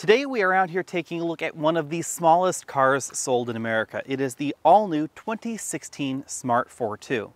Today we are out here taking a look at one of the smallest cars sold in America. It is the all-new 2016 Smart Fortwo.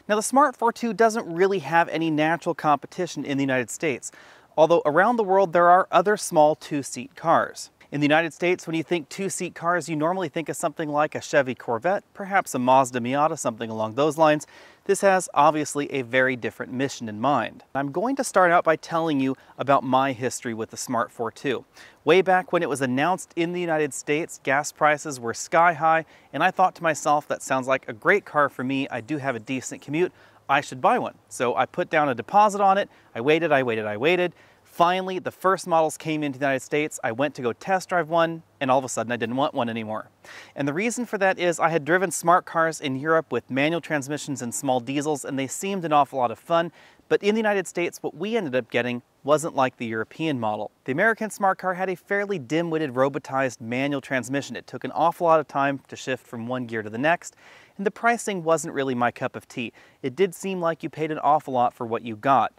Now the Smart Fortwo doesn't really have any natural competition in the United States, although around the world there are other small two-seat cars. In the United States, when you think two-seat cars, you normally think of something like a Chevy Corvette, perhaps a Mazda Miata, something along those lines. This has obviously a very different mission in mind. I'm going to start out by telling you about my history with the Smart Fortwo. Way back when it was announced in the United States, gas prices were sky high, and I thought to myself, that sounds like a great car for me. I do have a decent commute. I should buy one. So I put down a deposit on it. I waited. Finally, the first models came into the United States. I went to go test drive one, and all of a sudden I didn't want one anymore. And the reason for that is I had driven smart cars in Europe with manual transmissions and small diesels, and they seemed an awful lot of fun. But in the United States, what we ended up getting wasn't like the European model. The American smart car had a fairly dim-witted robotized manual transmission. It took an awful lot of time to shift from one gear to the next, and the pricing wasn't really my cup of tea. It did seem like you paid an awful lot for what you got.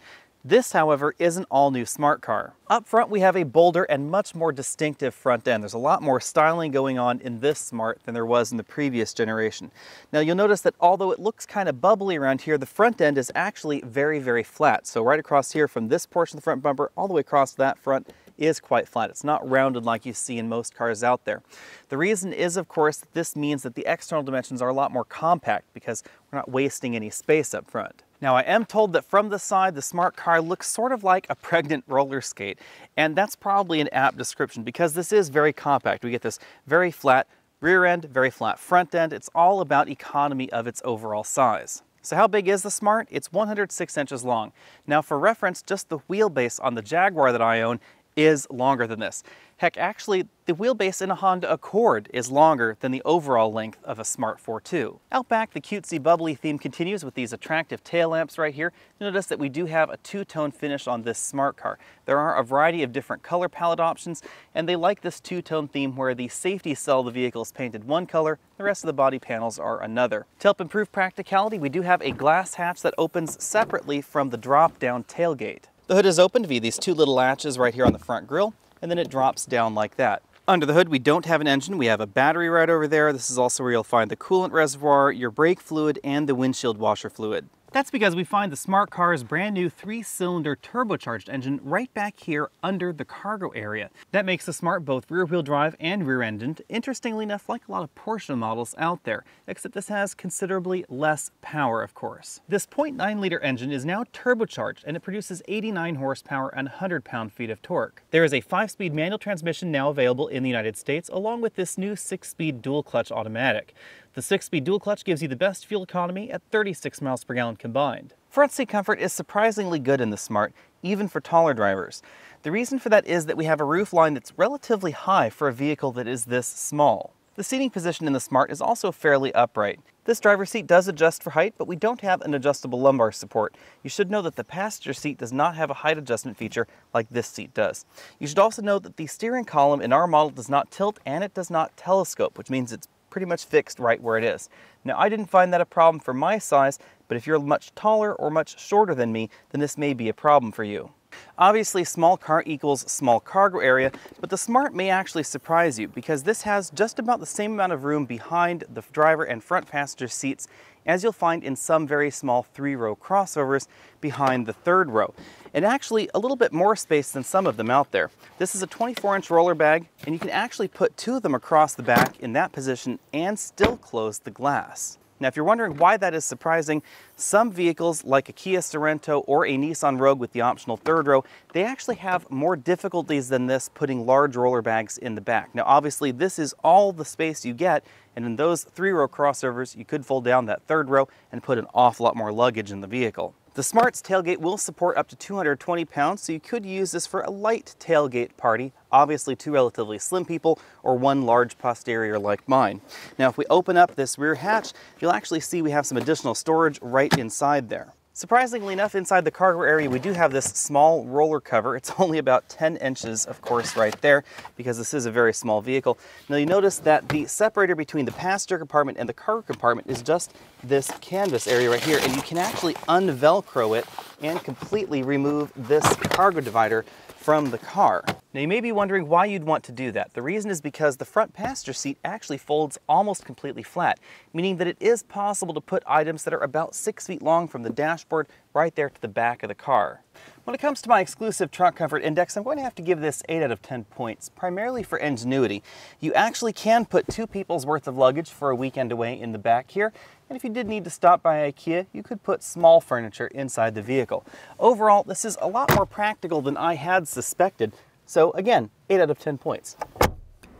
This, however, is an all-new smart car. Up front, we have a bolder and much more distinctive front end. There's a lot more styling going on in this Smart than there was in the previous generation. Now, you'll notice that although it looks kind of bubbly around here, the front end is actually very, very flat. So right across here from this portion of the front bumper all the way across to that front is quite flat. It's not rounded like you see in most cars out there. The reason is, of course, that this means that the external dimensions are a lot more compact because we're not wasting any space up front. Now, I am told that from the side, the smart car looks sort of like a pregnant roller skate, and that's probably an apt description because this is very compact. We get this very flat rear end, very flat front end. It's all about economy of its overall size. So how big is the Smart? It's 106 inches long. Now, for reference, just the wheelbase on the Jaguar that I own is longer than this. Heck, actually, the wheelbase in a Honda Accord is longer than the overall length of a Smart Fortwo. Out back, the cutesy bubbly theme continues with these attractive tail lamps right here. Notice that we do have a two-tone finish on this smart car. There are a variety of different color palette options, and they like this two-tone theme where the safety cell of the vehicle is painted one color, the rest of the body panels are another. To help improve practicality, we do have a glass hatch that opens separately from the drop-down tailgate. The hood is opened via these two little latches right here on the front grille, and then it drops down like that. Under the hood, we don't have an engine. We have a battery right over there. This is also where you'll find the coolant reservoir, your brake fluid, and the windshield washer fluid. That's because we find the smart car's brand new 3-cylinder turbocharged engine right back here under the cargo area. That makes the Smart both rear-wheel drive and rear-engined, interestingly enough like a lot of Porsche models out there, except this has considerably less power, of course. This 0.9-liter engine is now turbocharged, and it produces 89 horsepower and 100 pound-feet of torque. There is a 5-speed manual transmission now available in the United States, along with this new 6-speed dual-clutch automatic. The 6-speed dual clutch gives you the best fuel economy at 36 miles per gallon combined. Front seat comfort is surprisingly good in the Smart, even for taller drivers. The reason for that is that we have a roof line that's relatively high for a vehicle that is this small. The seating position in the Smart is also fairly upright. This driver's seat does adjust for height, but we don't have an adjustable lumbar support. You should know that the passenger seat does not have a height adjustment feature like this seat does. You should also know that the steering column in our model does not tilt and it does not telescope, which means it's pretty much fixed right where it is. Now, I didn't find that a problem for my size, but if you're much taller or much shorter than me, then this may be a problem for you. Obviously, small car equals small cargo area, but the Smart may actually surprise you because this has just about the same amount of room behind the driver and front passenger seats as you'll find in some very small 3-row crossovers behind the 3rd row. And actually a little bit more space than some of them out there. This is a 24-inch roller bag, and you can actually put 2 of them across the back in that position and still close the glass. Now, if you're wondering why that is surprising, some vehicles like a Kia Sorento or a Nissan Rogue with the optional 3rd row, they actually have more difficulties than this putting large roller bags in the back. Now, obviously, this is all the space you get, and in those 3-row crossovers, you could fold down that 3rd row and put an awful lot more luggage in the vehicle. The Smart's tailgate will support up to 220 pounds, so you could use this for a light tailgate party, obviously 2 relatively slim people or 1 large posterior like mine. Now, if we open up this rear hatch, you'll actually see we have some additional storage right inside there. Surprisingly enough, inside the cargo area, we do have this small roller cover. It's only about 10 inches, of course, right there, because this is a very small vehicle. Now, you notice that the separator between the passenger compartment and the cargo compartment is just this canvas area right here, and you can actually un-Velcro it and completely remove this cargo divider from the car. Now you may be wondering why you'd want to do that. The reason is because the front passenger seat actually folds almost completely flat, meaning that it is possible to put items that are about 6 feet long from the dashboard right there to the back of the car. When it comes to my exclusive trunk comfort index, I'm going to have to give this 8 out of 10 points, primarily for ingenuity. You actually can put 2 people's worth of luggage for a weekend away in the back here, and if you did need to stop by IKEA, you could put small furniture inside the vehicle. Overall, this is a lot more practical than I had suspected. So again, 8 out of 10 points.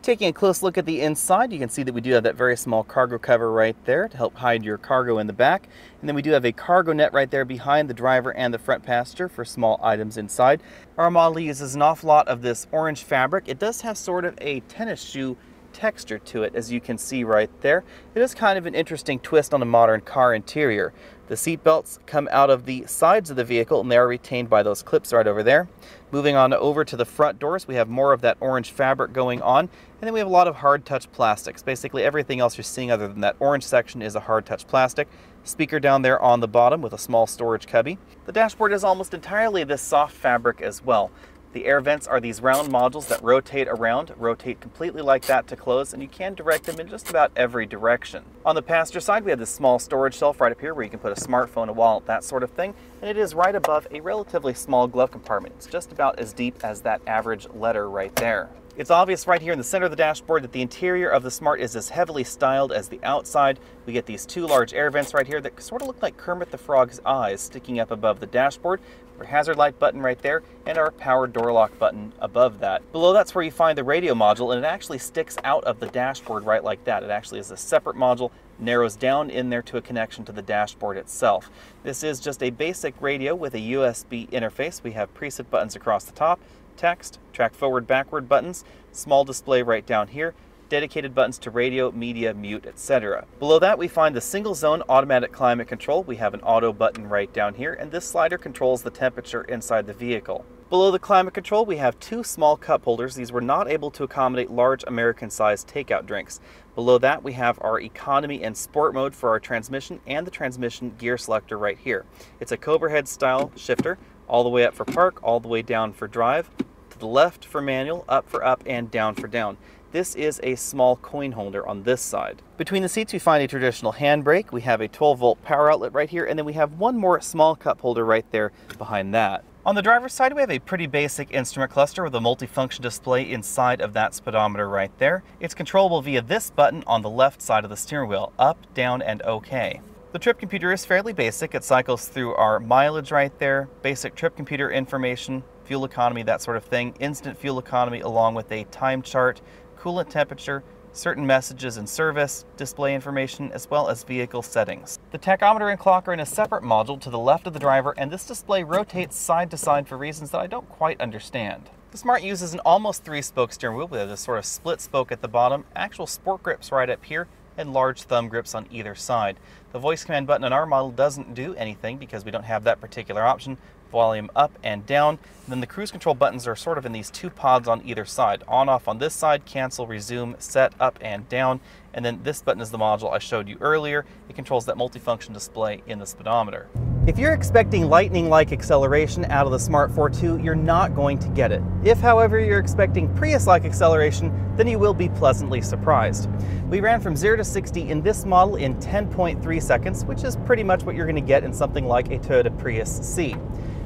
Taking a close look at the inside, you can see that we do have that very small cargo cover right there to help hide your cargo in the back. And then we do have a cargo net right there behind the driver and the front passenger for small items inside. Our model uses an awful lot of this orange fabric. It does have sort of a tennis shoe texture to it, as you can see right there. It is kind of an interesting twist on a modern car interior. The seat belts come out of the sides of the vehicle and they are retained by those clips right over there. Moving on over to the front doors, we have more of that orange fabric going on, and then we have a lot of hard touch plastics. Basically everything else you're seeing other than that orange section is a hard touch plastic. Speaker down there on the bottom with a small storage cubby. The dashboard is almost entirely this soft fabric as well. The air vents are these round modules that rotate around, rotate completely like that to close, and you can direct them in just about every direction. On the passenger side, we have this small storage shelf right up here where you can put a smartphone, a wallet, that sort of thing, and it is right above a relatively small glove compartment. It's just about as deep as that average letter right there. It's obvious right here in the center of the dashboard that the interior of the Smart is as heavily styled as the outside. We get these 2 large air vents right here that sort of look like Kermit the Frog's eyes sticking up above the dashboard. Our hazard light button right there, and our power door lock button above that. Below that's where you find the radio module, and it actually sticks out of the dashboard right like that. It actually is a separate module, narrows down in there to a connection to the dashboard itself. This is just a basic radio with a USB interface. We have preset buttons across the top, text, track forward, backward buttons, small display right down here, dedicated buttons to radio, media, mute, etc. Below that we find the single zone automatic climate control. We have an auto button right down here, and this slider controls the temperature inside the vehicle. Below the climate control we have 2 small cup holders. These were not able to accommodate large American-sized takeout drinks. Below that we have our economy and sport mode for our transmission and the transmission gear selector right here. It's a Cobra head style shifter, all the way up for park, all the way down for drive, to the left for manual, up for up, and down for down. This is a small coin holder on this side. Between the seats we find a traditional handbrake. We have a 12-volt power outlet right here, and then we have one more small cup holder right there behind that. On the driver's side we have a pretty basic instrument cluster with a multifunction display inside of that speedometer right there. It's controllable via this button on the left side of the steering wheel, up, down, and OK. The trip computer is fairly basic. It cycles through our mileage right there, basic trip computer information, fuel economy, that sort of thing, instant fuel economy along with a time chart, coolant temperature, certain messages and service, display information, as well as vehicle settings. The tachometer and clock are in a separate module to the left of the driver, and this display rotates side to side for reasons that I don't quite understand. The Smart uses an almost 3-spoke steering wheel with a sort of split spoke at the bottom, actual sport grips right up here, and large thumb grips on either side. The voice command button on our model doesn't do anything because we don't have that particular option. Volume up and down. And then the cruise control buttons are sort of in these 2 pods on either side. On, off on this side, cancel, resume, set, up and down. And then this button is the module I showed you earlier. It controls that multifunction display in the speedometer. If you're expecting lightning-like acceleration out of the Smart Fortwo, you're not going to get it. If, however, you're expecting Prius-like acceleration, then you will be pleasantly surprised. We ran from 0 to 60 in this model in 10.3 seconds, which is pretty much what you're going to get in something like a Toyota Prius C.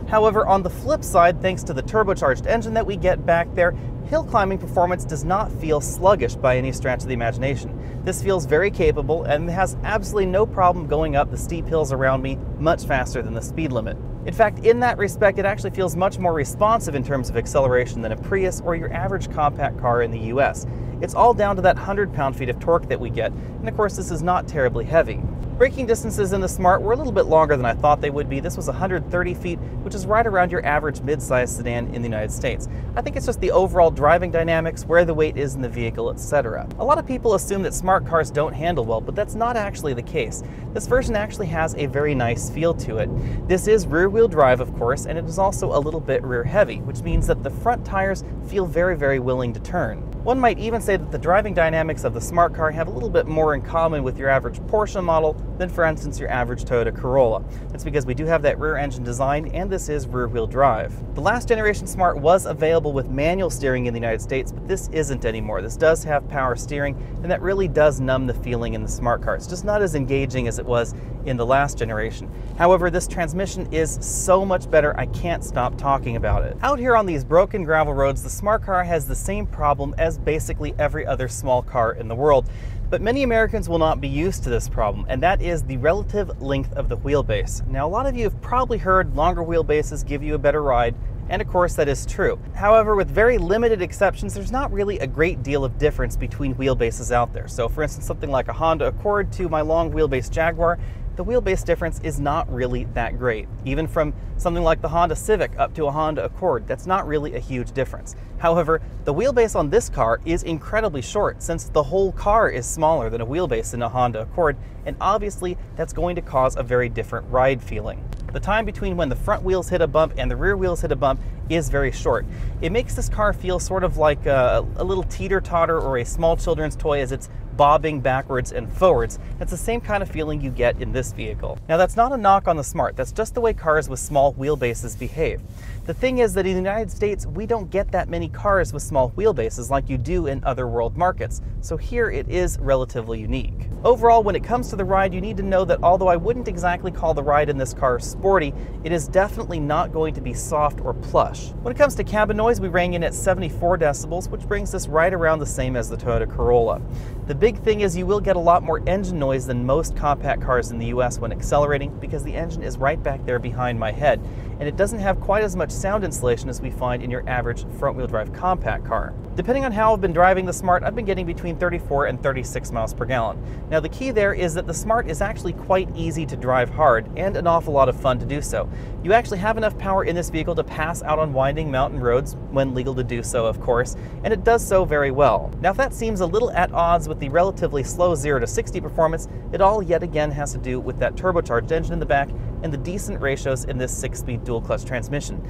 However, on the flip side, thanks to the turbocharged engine that we get back there, hill climbing performance does not feel sluggish by any stretch of the imagination. This feels very capable and has absolutely no problem going up the steep hills around me much faster than the speed limit. In fact, in that respect, it actually feels much more responsive in terms of acceleration than a Prius or your average compact car in the US. It's all down to that 100 pound-feet of torque that we get, and of course this is not terribly heavy. Braking distances in the Smart were a little bit longer than I thought they would be. This was 130 feet, which is right around your average mid-sized sedan in the United States. I think it's just the overall driving dynamics, where the weight is in the vehicle, etc. A lot of people assume that Smart cars don't handle well, but that's not actually the case. This version actually has a very nice feel to it. This is rear-wheel rear-wheel drive, of course, and it is also a little bit rear-heavy, which means that the front tires feel very, very willing to turn. One might even say that the driving dynamics of the smart car have a little bit more in common with your average Porsche model than, for instance, your average Toyota Corolla. That's because we do have that rear engine design, and this is rear-wheel drive. The last generation Smart was available with manual steering in the United States, but this isn't anymore. This does have power steering, and that really does numb the feeling in the smart car. It's just not as engaging as it was in the last generation. However, this transmission is so much better, I can't stop talking about it. Out here on these broken gravel roads, the smart car has the same problem as basically every other small car in the world. But many Americans will not be used to this problem, and that is the relative length of the wheelbase. Now, a lot of you have probably heard longer wheelbases give you a better ride, and of course that is true. However, with very limited exceptions, there's not really a great deal of difference between wheelbases out there. So for instance, something like a Honda Accord to my long wheelbase Jaguar, the wheelbase difference is not really that great. Even from something like the Honda Civic up to a Honda Accord, that's not really a huge difference. However, the wheelbase on this car is incredibly short, since the whole car is smaller than a wheelbase in a Honda Accord, and obviously that's going to cause a very different ride feeling. The time between when the front wheels hit a bump and the rear wheels hit a bump is very short. It makes this car feel sort of like a little teeter-totter or a small children's toy as it's bobbing backwards and forwards. That's the same kind of feeling you get in this vehicle. Now, that's not a knock on the Smart, that's just the way cars with small wheelbases behave. The thing is that in the United States, we don't get that many cars with small wheelbases like you do in other world markets, so here it is relatively unique. Overall, when it comes to the ride, you need to know that although I wouldn't exactly call the ride in this car sporty, it is definitely not going to be soft or plush. When it comes to cabin noise, we rang in at 74 decibels, which brings us right around the same as the Toyota Corolla. The big thing is you will get a lot more engine noise than most compact cars in the US when accelerating, because the engine is right back there behind my head, and it doesn't have quite as much sound insulation as we find in your average front-wheel drive compact car. Depending on how I've been driving the Smart, I've been getting between 34 and 36 miles per gallon. Now the key there is that the Smart is actually quite easy to drive hard and an awful lot of fun to do so. You actually have enough power in this vehicle to pass out on winding mountain roads, when legal to do so of course, and it does so very well. Now if that seems a little at odds with the relatively slow 0 to 60 performance, it all yet again has to do with that turbocharged engine in the back and the decent ratios in this 6-speed dual clutch transmission.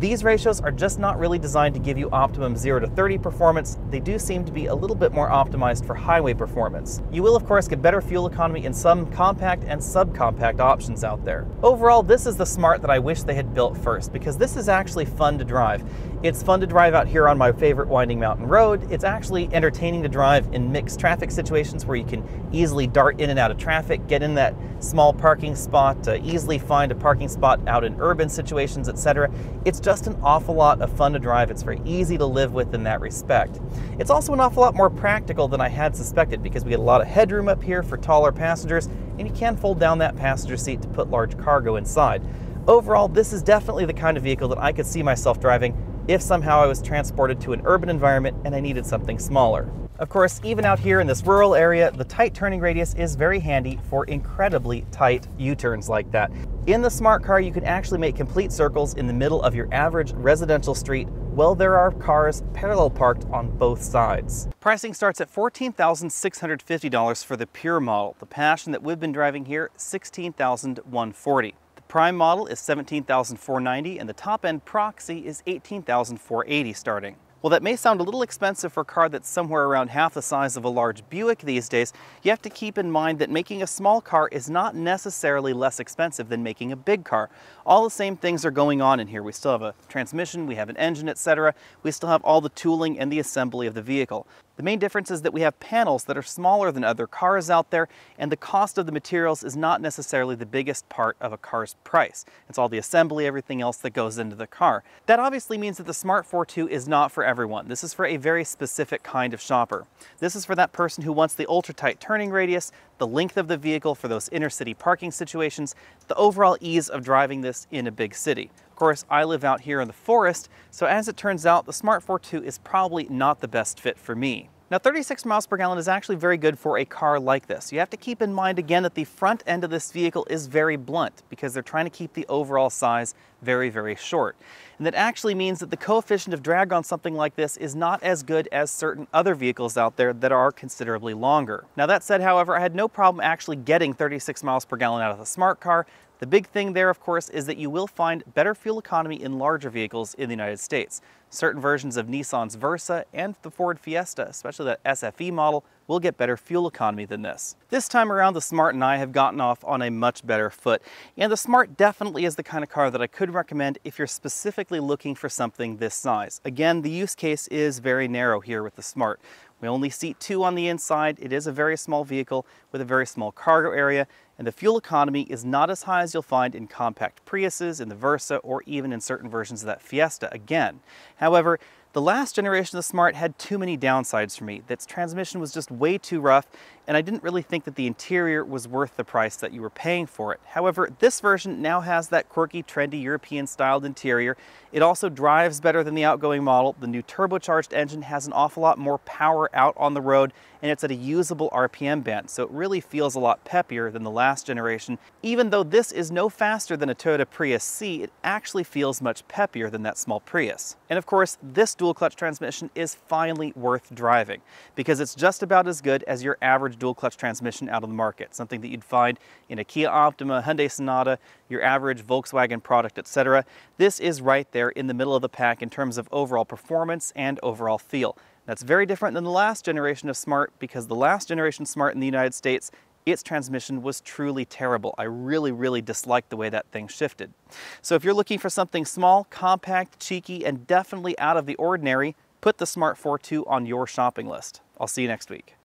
These ratios are just not really designed to give you optimum 0 to 30 performance. They do seem to be a little bit more optimized for highway performance. You will of course get better fuel economy in some compact and subcompact options out there. Overall, this is the Smart that I wish they had built first, because this is actually fun to drive. It's fun to drive out here on my favorite winding mountain road. It's actually entertaining to drive in mixed traffic situations where you can easily dart in and out of traffic, get in that small parking spot, easily find a parking spot out in urban situations, etc. It's just an awful lot of fun to drive. It's very easy to live with in that respect. It's also an awful lot more practical than I had suspected, because we get a lot of headroom up here for taller passengers, and you can fold down that passenger seat to put large cargo inside. Overall, this is definitely the kind of vehicle that I could see myself driving if somehow I was transported to an urban environment and I needed something smaller. Of course, even out here in this rural area, the tight turning radius is very handy for incredibly tight U-turns like that. In the Smart car, you can actually make complete circles in the middle of your average residential street. Well, there are cars parallel parked on both sides. Pricing starts at $14,650 for the Pure model. The Passion that we've been driving here, $16,140. The Prime model is $17,490, and the top-end Proxy is $18,480 starting. Well, that may sound a little expensive for a car that's somewhere around half the size of a large Buick these days. You have to keep in mind that making a small car is not necessarily less expensive than making a big car. All the same things are going on in here. We still have a transmission, we have an engine, etc. We still have all the tooling and the assembly of the vehicle. The main difference is that we have panels that are smaller than other cars out there, and the cost of the materials is not necessarily the biggest part of a car's price. It's all the assembly, everything else that goes into the car. That obviously means that the Smart Fortwo is not for everyone. This is for a very specific kind of shopper. This is for that person who wants the ultra-tight turning radius, the length of the vehicle for those inner city parking situations, the overall ease of driving this in a big city. Of course, I live out here in the forest, so as it turns out, the Smart Fortwo is probably not the best fit for me. Now, 36 miles per gallon is actually very good for a car like this. You have to keep in mind again that the front end of this vehicle is very blunt because they're trying to keep the overall size very, very short. And that actually means that the coefficient of drag on something like this is not as good as certain other vehicles out there that are considerably longer. Now that said, however, I had no problem actually getting 36 miles per gallon out of the Smart car. The big thing there, of course, is that you will find better fuel economy in larger vehicles in the United States. Certain versions of Nissan's Versa and the Ford Fiesta, especially that SFE model, will get better fuel economy than this. This time around, the Smart and I have gotten off on a much better foot, and the Smart definitely is the kind of car that I could recommend if you're specifically looking for something this size. Again, the use case is very narrow here with the Smart. We only seat 2 on the inside. It is a very small vehicle with a very small cargo area, and the fuel economy is not as high as you'll find in compact Priuses, in the Versa, or even in certain versions of that Fiesta again. However, the last generation of the Smart had too many downsides for me. Its transmission was just way too rough, and I didn't really think that the interior was worth the price that you were paying for it. However, this version now has that quirky, trendy, European-styled interior. It also drives better than the outgoing model. The new turbocharged engine has an awful lot more power out on the road, and it's at a usable RPM band, so it really feels a lot peppier than the last generation. Even though this is no faster than a Toyota Prius C, it actually feels much peppier than that small Prius. And of course, this dual-clutch transmission is finally worth driving, because it's just about as good as your average dual-clutch transmission out on the market, something that you'd find in a Kia Optima, Hyundai Sonata, your average Volkswagen product, etc. This is right there in the middle of the pack in terms of overall performance and overall feel. That's very different than the last generation of Smart, because the last generation Smart in the United States, its transmission was truly terrible. I really disliked the way that thing shifted. So if you're looking for something small, compact, cheeky, and definitely out of the ordinary, put the Smart Fortwo on your shopping list. I'll see you next week.